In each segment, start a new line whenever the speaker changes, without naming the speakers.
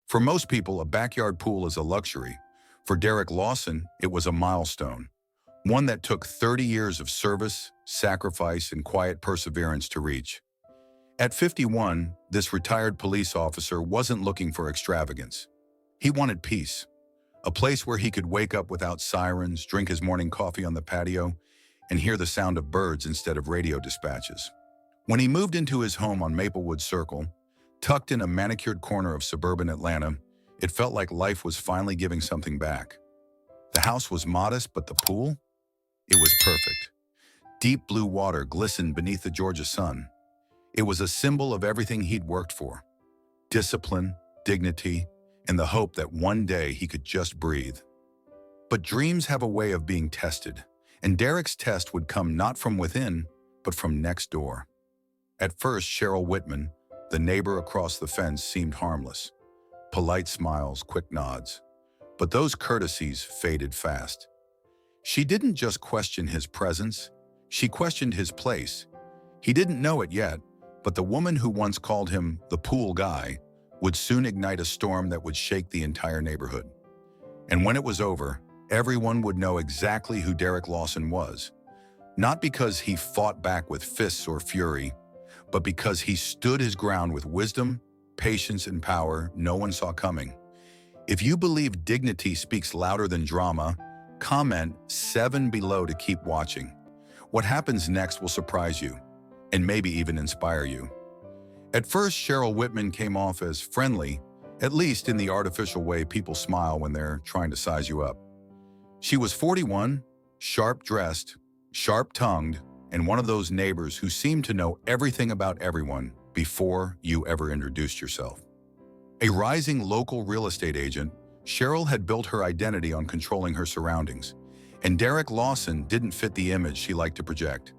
For most people, a backyard pool is a luxury. For Derek Lawson, it was a milestone, one that took 30 years of service, sacrifice, and quiet perseverance to reach. At 51, this retired police officer wasn't looking for extravagance. He wanted peace, a place where he could wake up without sirens, drink his morning coffee on the patio, and hear the sound of birds instead of radio dispatches. When he moved into his home on Maplewood Circle, tucked in a manicured corner of suburban Atlanta, it felt like life was finally giving something back. The house was modest, but the pool? It was perfect. Deep blue water glistened beneath the Georgia sun. It was a symbol of everything he'd worked for: discipline, dignity, and the hope that one day he could just breathe. But dreams have a way of being tested, and Derek's test would come not from within, but from next door. At first, Cheryl Whitman, the neighbor across the fence, seemed harmless. Polite smiles, quick nods. But those courtesies faded fast. She didn't just question his presence, she questioned his place. He didn't know it yet, but the woman who once called him the pool guy would soon ignite a storm that would shake the entire neighborhood. And when it was over, everyone would know exactly who Derek Lawson was. Not because he fought back with fists or fury, but because he stood his ground with wisdom, patience, and power no one saw coming. If you believe dignity speaks louder than drama, comment 7 below to keep watching. What happens next will surprise you, and maybe even inspire you. At first, Cheryl Whitman came off as friendly, at least in the artificial way people smile when they're trying to size you up. She was 41, sharp-dressed, sharp-tongued, and one of those neighbors who seemed to know everything about everyone before you ever introduced yourself. A rising local real estate agent, Cheryl had built her identity on controlling her surroundings, and Derek Lawson didn't fit the image she liked to project.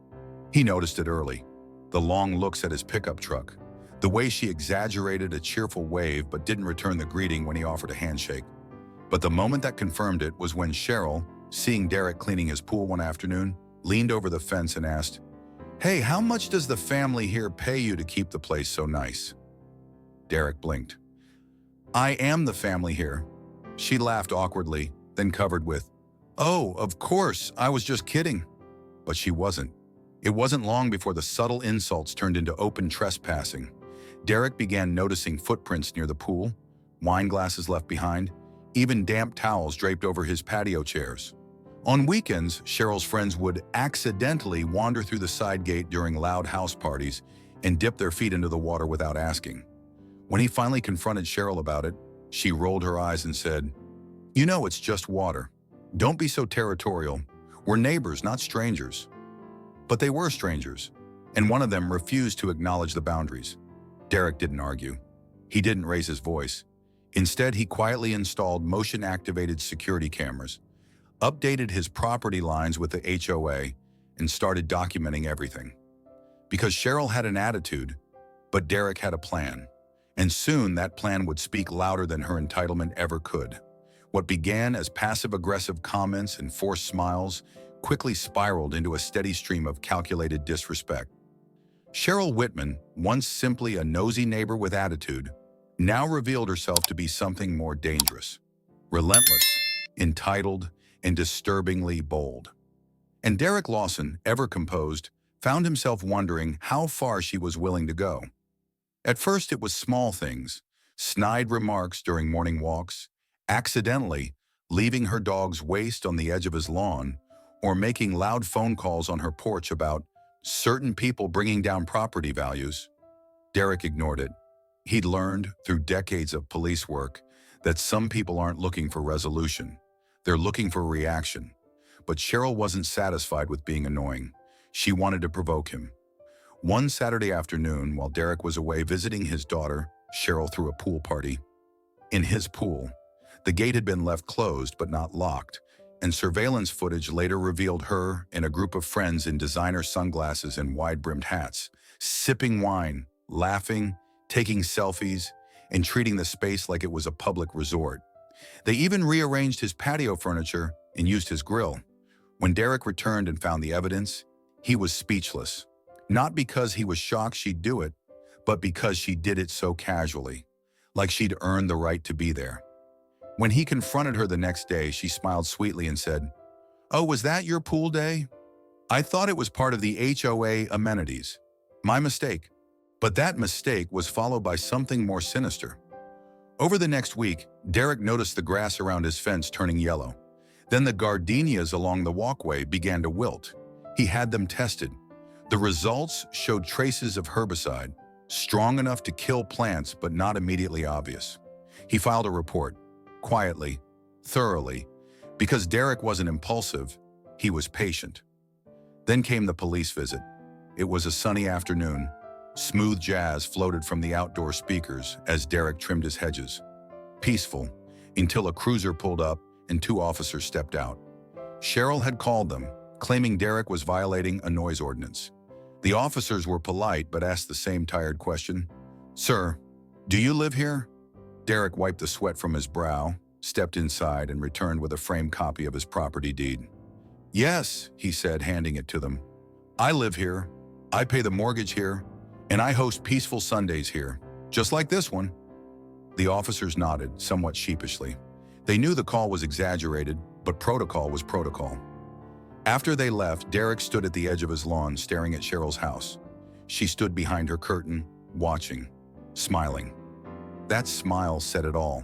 He noticed it early: the long looks at his pickup truck, the way she exaggerated a cheerful wave but didn't return the greeting when he offered a handshake. But the moment that confirmed it was when Cheryl, seeing Derek cleaning his pool one afternoon, leaned over the fence and asked, "Hey, how much does the family here pay you to keep the place so nice?" Derek blinked. "I am the family here." She laughed awkwardly, then covered with, "Oh, of course, I was just kidding." But she wasn't. It wasn't long before the subtle insults turned into open trespassing. Derek began noticing footprints near the pool, wine glasses left behind, even damp towels draped over his patio chairs. On weekends, Cheryl's friends would accidentally wander through the side gate during loud house parties and dip their feet into the water without asking. When he finally confronted Cheryl about it, she rolled her eyes and said, "You know it's just water. Don't be so territorial. We're neighbors, not strangers." But they were strangers, and one of them refused to acknowledge the boundaries. Derek didn't argue. He didn't raise his voice. Instead, he quietly installed motion-activated security cameras, updated his property lines with the HOA, and started documenting everything. Because Cheryl had an attitude, but Derek had a plan. And soon that plan would speak louder than her entitlement ever could. What began as passive-aggressive comments and forced smiles quickly spiraled into a steady stream of calculated disrespect. Cheryl Whitman, once simply a nosy neighbor with attitude, now revealed herself to be something more dangerous: relentless, entitled, and disturbingly bold. And Derek Lawson, ever composed, found himself wondering how far she was willing to go. At first, it was small things: snide remarks during morning walks, accidentally leaving her dog's waste on the edge of his lawn, or making loud phone calls on her porch about certain people bringing down property values. Derek ignored it. He'd learned, through decades of police work, that some people aren't looking for resolution. They're looking for reaction. But Cheryl wasn't satisfied with being annoying. She wanted to provoke him. One Saturday afternoon, while Derek was away visiting his daughter, Cheryl threw a pool party. In his pool, the gate had been left closed but not locked, and surveillance footage later revealed her and a group of friends in designer sunglasses and wide-brimmed hats, sipping wine, laughing, taking selfies, and treating the space like it was a public resort. They even rearranged his patio furniture and used his grill. When Derek returned and found the evidence, he was speechless. Not because he was shocked she'd do it, but because she did it so casually. like she'd earned the right to be there. When he confronted her the next day, she smiled sweetly and said, "Oh, was that your pool day? I thought it was part of the HOA amenities. My mistake." But that mistake was followed by something more sinister. Over the next week, Derek noticed the grass around his fence turning yellow. Then the gardenias along the walkway began to wilt. He had them tested. The results showed traces of herbicide, strong enough to kill plants but not immediately obvious. He filed a report, quietly, thoroughly. Because Derek wasn't impulsive, he was patient. Then came the police visit. It was a sunny afternoon. Smooth jazz floated from the outdoor speakers as Derek trimmed his hedges. Peaceful, until a cruiser pulled up and two officers stepped out. Cheryl had called them, claiming Derek was violating a noise ordinance. The officers were polite but asked the same tired question. "Sir, do you live here?" Derek wiped the sweat from his brow, stepped inside, and returned with a framed copy of his property deed. "Yes," he said, handing it to them. "I live here, I pay the mortgage here, and I host peaceful Sundays here, just like this one." The officers nodded, somewhat sheepishly. They knew the call was exaggerated, but protocol was protocol. After they left, Derek stood at the edge of his lawn, staring at Cheryl's house. She stood behind her curtain, watching, smiling. That smile said it all.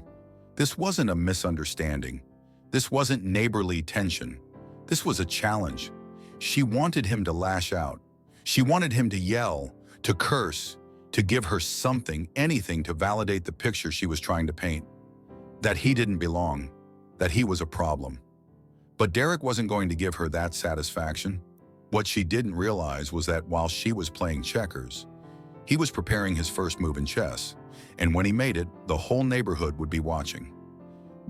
This wasn't a misunderstanding. This wasn't neighborly tension. This was a challenge. She wanted him to lash out. She wanted him to yell, to curse, to give her something, anything to validate the picture she was trying to paint. That he didn't belong, that he was a problem. But Derek wasn't going to give her that satisfaction. What she didn't realize was that while she was playing checkers, he was preparing his first move in chess, and when he made it, the whole neighborhood would be watching.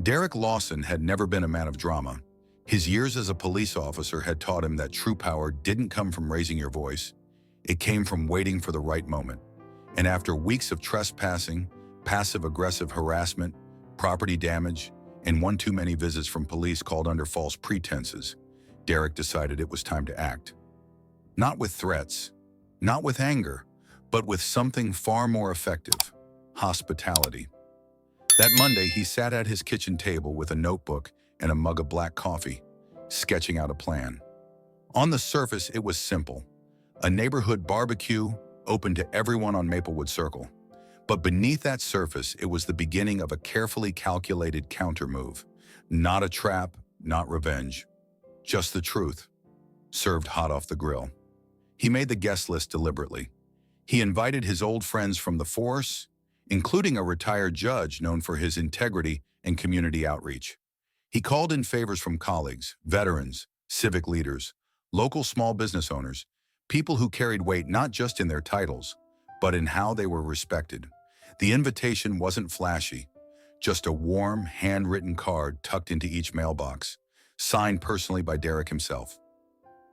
Derek Lawson had never been a man of drama. His years as a police officer had taught him that true power didn't come from raising your voice. It came from waiting for the right moment. And after weeks of trespassing, passive-aggressive harassment, property damage, and one too many visits from police called under false pretenses, Derek decided it was time to act. Not with threats, not with anger, but with something far more effective: hospitality. That Monday, he sat at his kitchen table with a notebook and a mug of black coffee, sketching out a plan. On the surface, it was simple: a neighborhood barbecue open to everyone on Maplewood Circle. But beneath that surface, it was the beginning of a carefully calculated counter-move. Not a trap, not revenge. Just the truth, served hot off the grill. He made the guest list deliberately. He invited his old friends from the force, including a retired judge known for his integrity and community outreach. He called in favors from colleagues, veterans, civic leaders, local small business owners, people who carried weight not just in their titles, but in how they were respected. The invitation wasn't flashy, just a warm, handwritten card tucked into each mailbox, signed personally by Derek himself.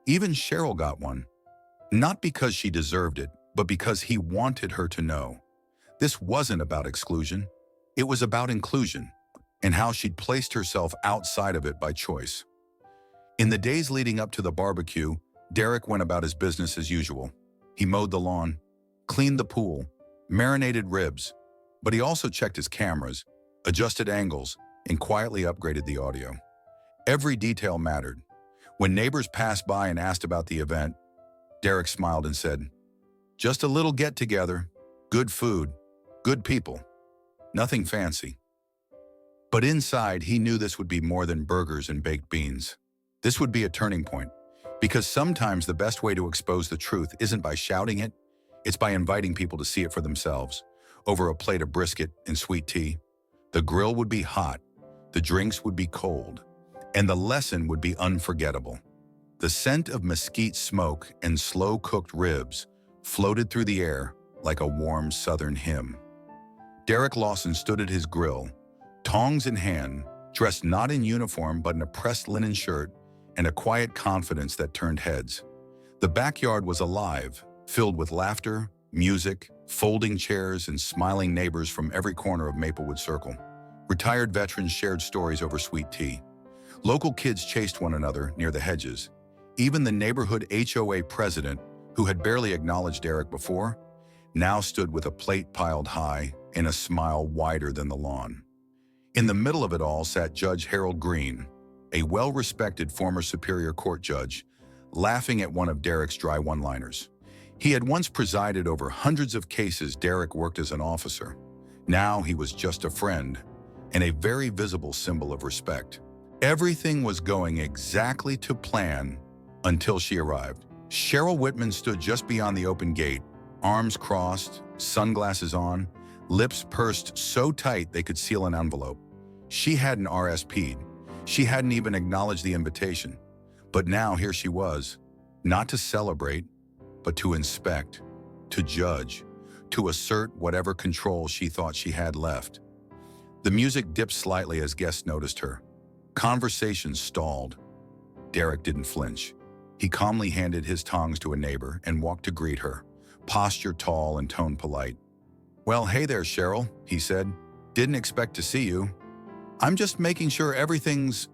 Even Cheryl got one, not because she deserved it, but because he wanted her to know. This wasn't about exclusion. It was about inclusion, and how she'd placed herself outside of it by choice. In the days leading up to the barbecue, Derek went about his business as usual. He mowed the lawn, cleaned the pool, marinated ribs, but he also checked his cameras, adjusted angles, and quietly upgraded the audio. Every detail mattered. When neighbors passed by and asked about the event, Derek smiled and said, "Just a little get-together, good food, good people, nothing fancy." But inside, he knew this would be more than burgers and baked beans. This would be a turning point, because sometimes the best way to expose the truth isn't by shouting it, it's by inviting people to see it for themselves. Over a plate of brisket and sweet tea, the grill would be hot, the drinks would be cold, and the lesson would be unforgettable. The scent of mesquite smoke and slow-cooked ribs floated through the air like a warm southern hymn. Derek Lawson stood at his grill, tongs in hand, dressed not in uniform but in a pressed linen shirt and a quiet confidence that turned heads. The backyard was alive, filled with laughter, music, folding chairs, and smiling neighbors from every corner of Maplewood Circle. Retired veterans shared stories over sweet tea. Local kids chased one another near the hedges. Even the neighborhood HOA president, who had barely acknowledged Derek before, now stood with a plate piled high, and a smile wider than the lawn. In the middle of it all sat Judge Harold Green, a well-respected former Superior Court judge, laughing at one of Derek's dry one-liners. He had once presided over hundreds of cases Derek worked as an officer. Now he was just a friend, and a very visible symbol of respect. Everything was going exactly to plan until she arrived. Cheryl Whitman stood just beyond the open gate, arms crossed, sunglasses on, lips pursed so tight they could seal an envelope. She hadn't RSP'd. She hadn't even acknowledged the invitation. But now here she was, not to celebrate, but to inspect, to judge, to assert whatever control she thought she had left. The music dipped slightly as guests noticed her. Conversation stalled. Derek didn't flinch. He calmly handed his tongs to a neighbor and walked to greet her, posture tall and tone polite. "Well, hey there, Cheryl," he said. "Didn't expect to see you. I'm just making sure everything's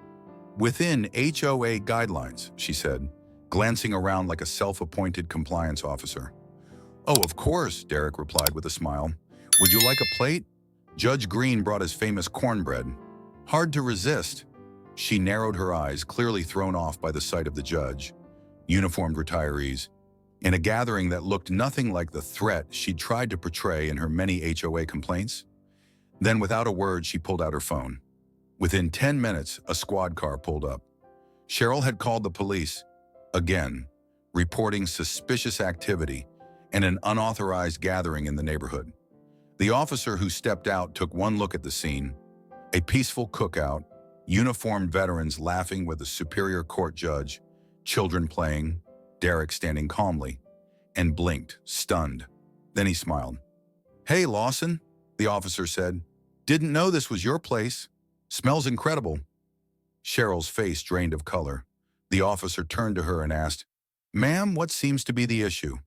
within HOA guidelines," she said, glancing around like a self-appointed compliance officer. "Oh, of course," Derek replied with a smile. "Would you like a plate?" Judge Green brought his famous cornbread. Hard to resist. She narrowed her eyes, clearly thrown off by the sight of the judge, uniformed retirees, in a gathering that looked nothing like the threat she'd tried to portray in her many HOA complaints. Then, without a word, she pulled out her phone. Within 10 minutes, a squad car pulled up. Cheryl had called the police, again, reporting suspicious activity and an unauthorized gathering in the neighborhood. The officer who stepped out took one look at the scene, a peaceful cookout, uniformed veterans laughing with a Superior Court judge, children playing, Derek standing calmly, and blinked, stunned. Then he smiled. "Hey, Lawson," the officer said. "Didn't know this was your place. Smells incredible." Cheryl's face drained of color. The officer turned to her and asked, "Ma'am, what seems to be the issue?"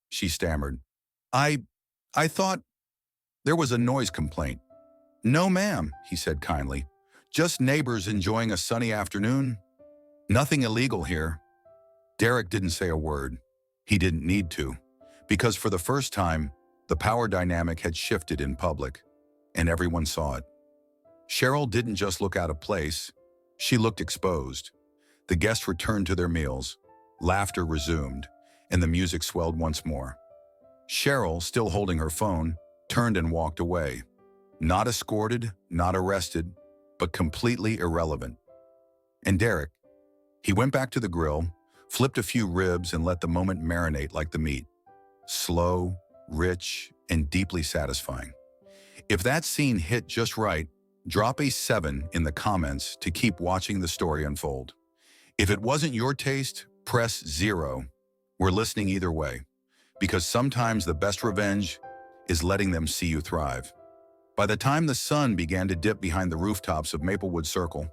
She stammered. I thought there was a noise complaint." "No, ma'am," he said kindly. "Just neighbors enjoying a sunny afternoon. Nothing illegal here." Derek didn't say a word. He didn't need to, because for the first time, the power dynamic had shifted in public, and everyone saw it. Cheryl didn't just look out of place, she looked exposed. The guests returned to their meals, laughter resumed, and the music swelled once more. Cheryl, still holding her phone, turned and walked away. Not escorted, not arrested, but completely irrelevant. And Derek, he went back to the grill, flipped a few ribs and let the moment marinate like the meat. Slow, rich, and deeply satisfying. If that scene hit just right, drop a 7 in the comments to keep watching the story unfold. If it wasn't your taste, press 0. We're listening either way, because sometimes the best revenge is letting them see you thrive. By the time the sun began to dip behind the rooftops of Maplewood Circle,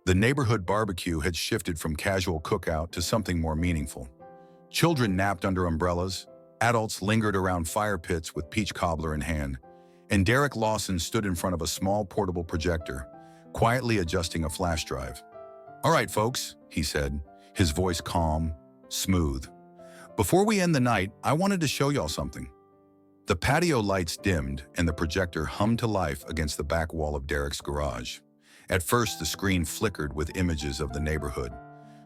the neighborhood barbecue had shifted from casual cookout to something more meaningful. Children napped under umbrellas, adults lingered around fire pits with peach cobbler in hand, and Derek Lawson stood in front of a small portable projector, quietly adjusting a flash drive. "All right, folks," he said, his voice calm, smooth. "Before we end the night, I wanted to show y'all something." The patio lights dimmed and the projector hummed to life against the back wall of Derek's garage. At first, the screen flickered with images of the neighborhood.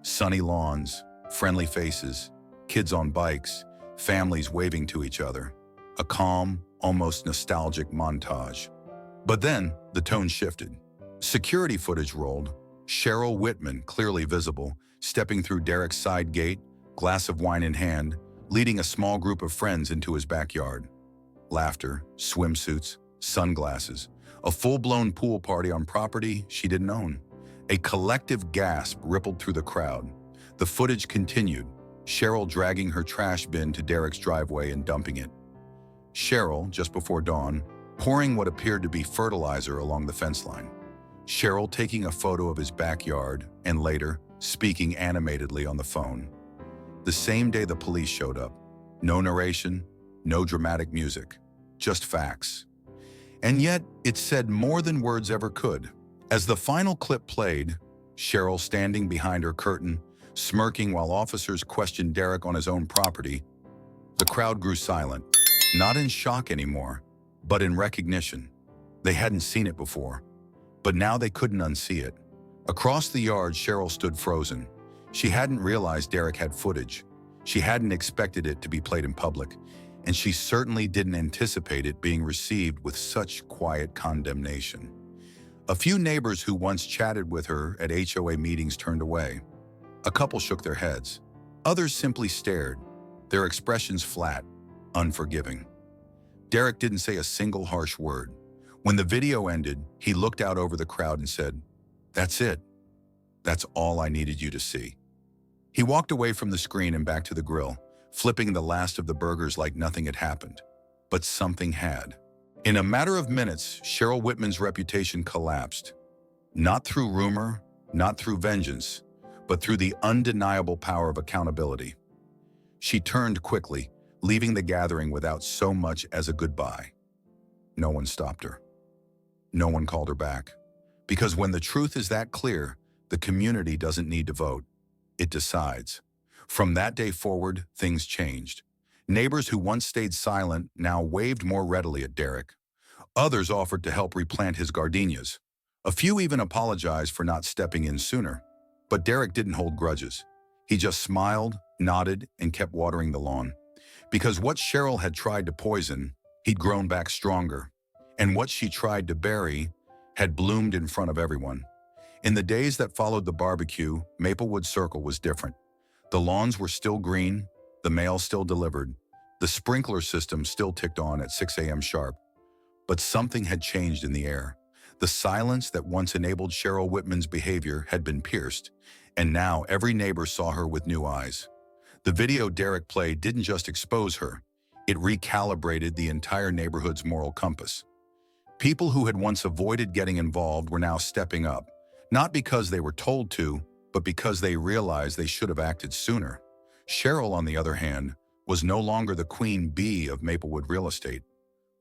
Sunny lawns, friendly faces, kids on bikes, families waving to each other. A calm, almost nostalgic montage. But then, the tone shifted. Security footage rolled, Cheryl Whitman, clearly visible, stepping through Derek's side gate, glass of wine in hand, leading a small group of friends into his backyard. Laughter, swimsuits, sunglasses, a full-blown pool party on property she didn't own. A collective gasp rippled through the crowd. The footage continued, Cheryl dragging her trash bin to Derek's driveway and dumping it. Cheryl, just before dawn, pouring what appeared to be fertilizer along the fence line. Cheryl taking a photo of his backyard and later speaking animatedly on the phone. The same day the police showed up. No narration, no dramatic music, just facts. And yet, it said more than words ever could. As the final clip played, Cheryl standing behind her curtain, smirking while officers questioned Derek on his own property, the crowd grew silent, not in shock anymore, but in recognition. They hadn't seen it before, but now they couldn't unsee it. Across the yard, Cheryl stood frozen. She hadn't realized Derek had footage. She hadn't expected it to be played in public, and she certainly didn't anticipate it being received with such quiet condemnation. A few neighbors who once chatted with her at HOA meetings turned away. A couple shook their heads. Others simply stared, their expressions flat, unforgiving. Derek didn't say a single harsh word. When the video ended, he looked out over the crowd and said, "That's it. That's all I needed you to see." He walked away from the screen and back to the grill, flipping the last of the burgers like nothing had happened. But something had. In a matter of minutes, Cheryl Whitman's reputation collapsed. Not through rumor, not through vengeance, but through the undeniable power of accountability. She turned quickly, leaving the gathering without so much as a goodbye. No one stopped her. No one called her back. Because when the truth is that clear, the community doesn't need to vote. It decides. From that day forward, things changed. Neighbors who once stayed silent now waved more readily at Derek. Others offered to help replant his gardenias. A few even apologized for not stepping in sooner. But Derek didn't hold grudges. He just smiled, nodded, and kept watering the lawn. Because what Cheryl had tried to poison, he'd grown back stronger. And what she tried to bury had bloomed in front of everyone. In the days that followed the barbecue, Maplewood Circle was different. The lawns were still green, the mail still delivered, the sprinkler system still ticked on at 6 a.m. sharp. But something had changed in the air. The silence that once enabled Cheryl Whitman's behavior had been pierced, and now every neighbor saw her with new eyes. The video Derek played didn't just expose her, it recalibrated the entire neighborhood's moral compass. People who had once avoided getting involved were now stepping up, not because they were told to, but because they realized they should have acted sooner. Cheryl, on the other hand, was no longer the queen bee of Maplewood real estate.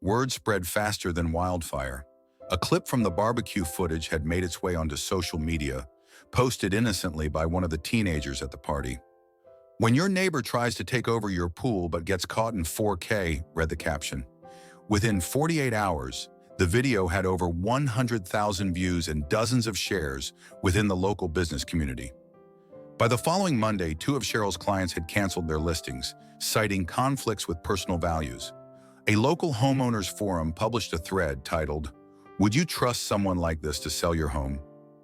Word spread faster than wildfire. A clip from the barbecue footage had made its way onto social media, posted innocently by one of the teenagers at the party. "When your neighbor tries to take over your pool but gets caught in 4K, read the caption. Within 48 hours, the video had over 100,000 views and dozens of shares within the local business community. By the following Monday, 2 of Cheryl's clients had canceled their listings, citing conflicts with personal values. A local homeowners forum published a thread titled, "Would you trust someone like this to sell your home?"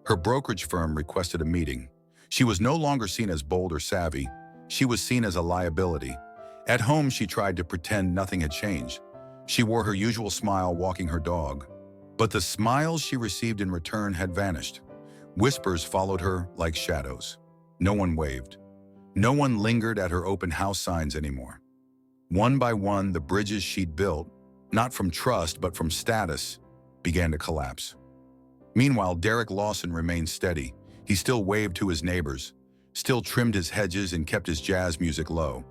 Her brokerage firm requested a meeting. She was no longer seen as bold or savvy. She was seen as a liability. At home, she tried to pretend nothing had changed. She wore her usual smile walking her dog. But the smiles she received in return had vanished. Whispers followed her like shadows. No one waved. No one lingered at her open house signs anymore. One by one, the bridges she'd built, not from trust but from status, began to collapse. Meanwhile, Derek Lawson remained steady. He still waved to his neighbors, still trimmed his hedges and kept his jazz music low.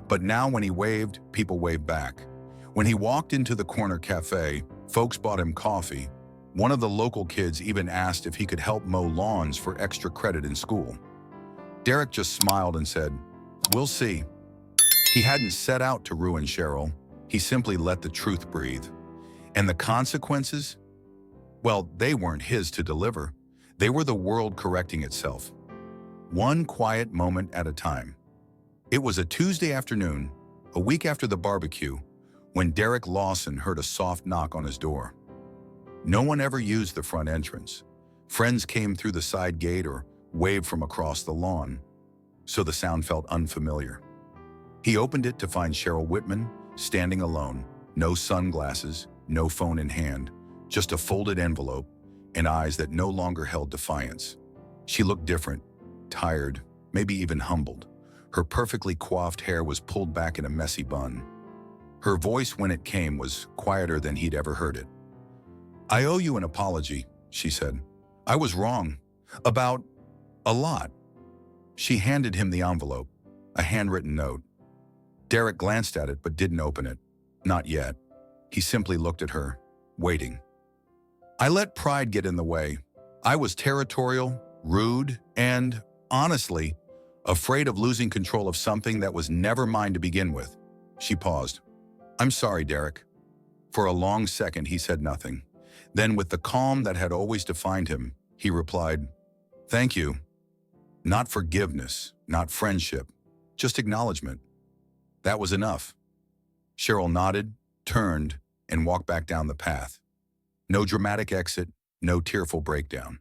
But now when he waved, people waved back. When he walked into the corner cafe, folks bought him coffee. One of the local kids even asked if he could help mow lawns for extra credit in school. Derek just smiled and said, "We'll see." He hadn't set out to ruin Cheryl. He simply let the truth breathe. And the consequences? Well, they weren't his to deliver. They were the world correcting itself. One quiet moment at a time. It was a Tuesday afternoon, a week after the barbecue, when Derek Lawson heard a soft knock on his door. No one ever used the front entrance. Friends came through the side gate or waved from across the lawn, so the sound felt unfamiliar. He opened it to find Cheryl Whitman standing alone, no sunglasses, no phone in hand, just a folded envelope and eyes that no longer held defiance. She looked different, tired, maybe even humbled. Her perfectly coiffed hair was pulled back in a messy bun. Her voice, when it came, was quieter than he'd ever heard it. "I owe you an apology," she said. "I was wrong. About a lot." She handed him the envelope, a handwritten note. Derek glanced at it but didn't open it. Not yet. He simply looked at her, waiting. "I let pride get in the way. I was territorial, rude, and, honestly, afraid of losing control of something that was never mine to begin with." She paused. "I'm sorry, Derek." For a long second, he said nothing. Then, with the calm that had always defined him, he replied, "Thank you. Not forgiveness, not friendship, just acknowledgement." That was enough. Cheryl nodded, turned, and walked back down the path. No dramatic exit, no tearful breakdown.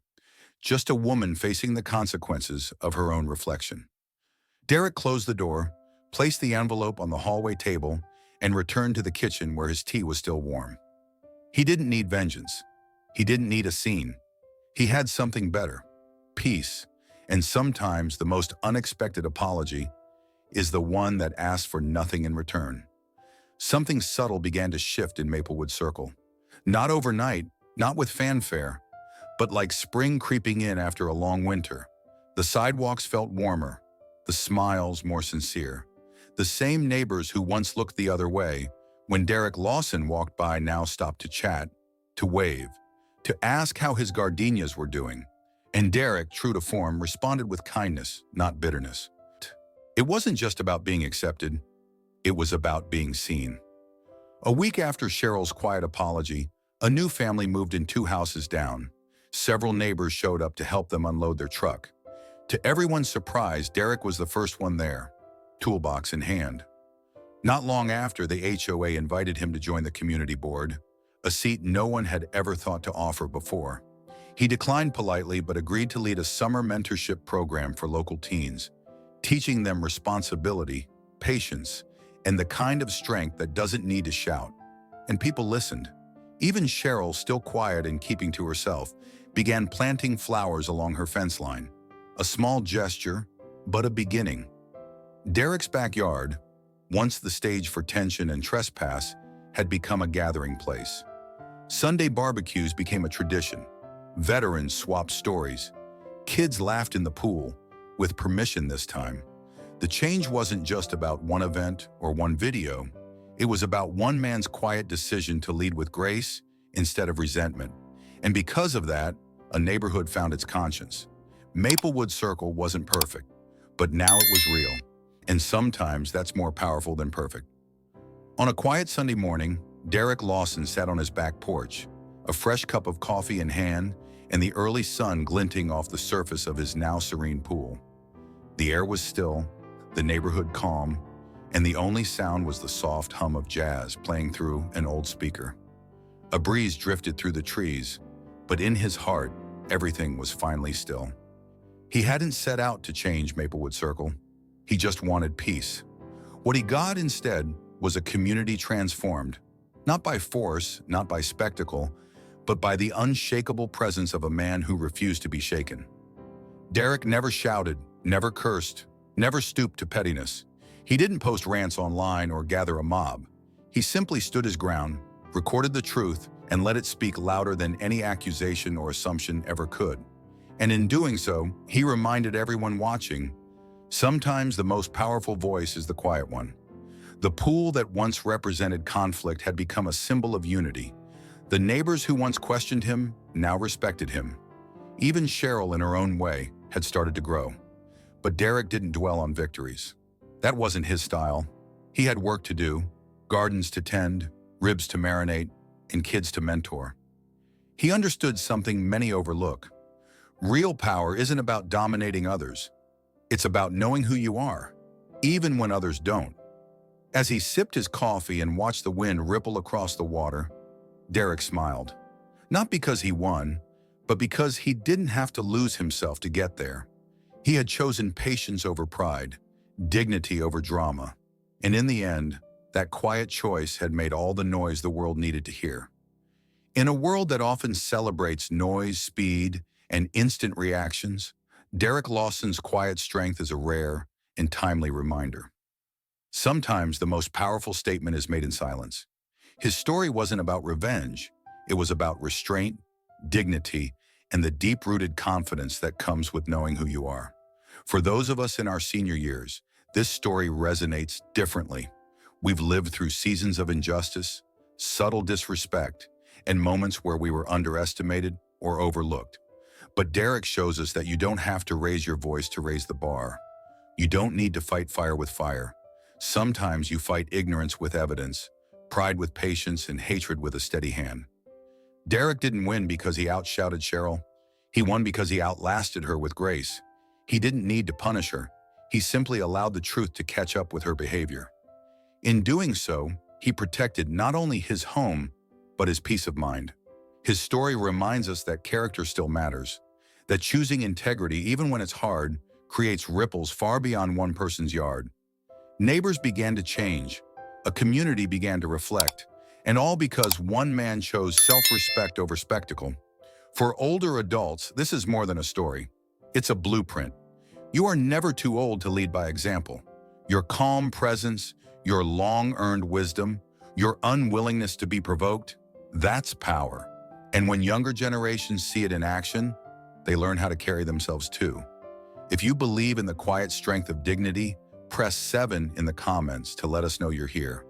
Just a woman facing the consequences of her own reflection. Derek closed the door, placed the envelope on the hallway table, and returned to the kitchen where his tea was still warm. He didn't need vengeance. He didn't need a scene. He had something better: peace. And sometimes the most unexpected apology is the one that asks for nothing in return. Something subtle began to shift in Maplewood Circle. Not overnight, not with fanfare, but like spring creeping in after a long winter. The sidewalks felt warmer, the smiles more sincere. The same neighbors who once looked the other way, when Derek Lawson walked by, now stopped to chat, to wave, to ask how his gardenias were doing. And Derek, true to form, responded with kindness, not bitterness. It wasn't just about being accepted, it was about being seen. A week after Cheryl's quiet apology, a new family moved in 2 houses down. Several neighbors showed up to help them unload their truck. To everyone's surprise, Derek was the first one there, toolbox in hand. Not long after, the HOA invited him to join the community board, a seat no one had ever thought to offer before. He declined politely but agreed to lead a summer mentorship program for local teens, teaching them responsibility, patience, and the kind of strength that doesn't need to shout. And people listened. Even Cheryl, still quiet and keeping to herself, began planting flowers along her fence line. A small gesture, but a beginning. Derek's backyard, once the stage for tension and trespass, had become a gathering place. Sunday barbecues became a tradition. Veterans swapped stories. Kids laughed in the pool, with permission this time. The change wasn't just about one event or one video. It was about one man's quiet decision to lead with grace instead of resentment. And because of that, a neighborhood found its conscience. Maplewood Circle wasn't perfect, but now it was real. And sometimes that's more powerful than perfect. On a quiet Sunday morning, Derek Lawson sat on his back porch, a fresh cup of coffee in hand and the early sun glinting off the surface of his now serene pool. The air was still, the neighborhood calm, and the only sound was the soft hum of jazz playing through an old speaker. A breeze drifted through the trees, but in his heart, everything was finally still. He hadn't set out to change Maplewood Circle. He just wanted peace. What he got instead was a community transformed, not by force, not by spectacle, but by the unshakable presence of a man who refused to be shaken. Derek never shouted, never cursed, never stooped to pettiness. He didn't post rants online or gather a mob. He simply stood his ground, recorded the truth, and let it speak louder than any accusation or assumption ever could. And in doing so, he reminded everyone watching, sometimes the most powerful voice is the quiet one. The pool that once represented conflict had become a symbol of unity. The neighbors who once questioned him now respected him. Even Cheryl, in her own way, had started to grow. But Derek didn't dwell on victories. That wasn't his style. He had work to do, gardens to tend, ribs to marinate, and kids to mentor. He understood something many overlook. Real power isn't about dominating others. It's about knowing who you are, even when others don't. As he sipped his coffee and watched the wind ripple across the water, Derek smiled. Not because he won, but because he didn't have to lose himself to get there. He had chosen patience over pride, dignity over drama, and in the end, that quiet choice had made all the noise the world needed to hear. In a world that often celebrates noise, speed, and instant reactions, Derek Lawson's quiet strength is a rare and timely reminder. Sometimes the most powerful statement is made in silence. His story wasn't about revenge. It was about restraint, dignity, and the deep-rooted confidence that comes with knowing who you are. For those of us in our senior years, this story resonates differently. We've lived through seasons of injustice, subtle disrespect, and moments where we were underestimated or overlooked. But Derek shows us that you don't have to raise your voice to raise the bar. You don't need to fight fire with fire. Sometimes you fight ignorance with evidence, pride with patience, and hatred with a steady hand. Derek didn't win because he outshouted Cheryl. He won because he outlasted her with grace. He didn't need to punish her. He simply allowed the truth to catch up with her behavior. In doing so, he protected not only his home, but his peace of mind. His story reminds us that character still matters, that choosing integrity, even when it's hard, creates ripples far beyond one person's yard. Neighbors began to change, a community began to reflect, and all because one man chose self-respect over spectacle. For older adults, this is more than a story. It's a blueprint. You are never too old to lead by example. Your calm presence, your long-earned wisdom, your unwillingness to be provoked, that's power. And when younger generations see it in action, they learn how to carry themselves too. If you believe in the quiet strength of dignity, press 7 in the comments to let us know you're here.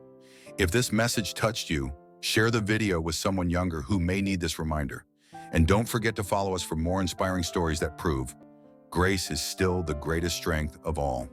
If this message touched you, share the video with someone younger who may need this reminder. And don't forget to follow us for more inspiring stories that prove grace is still the greatest strength of all.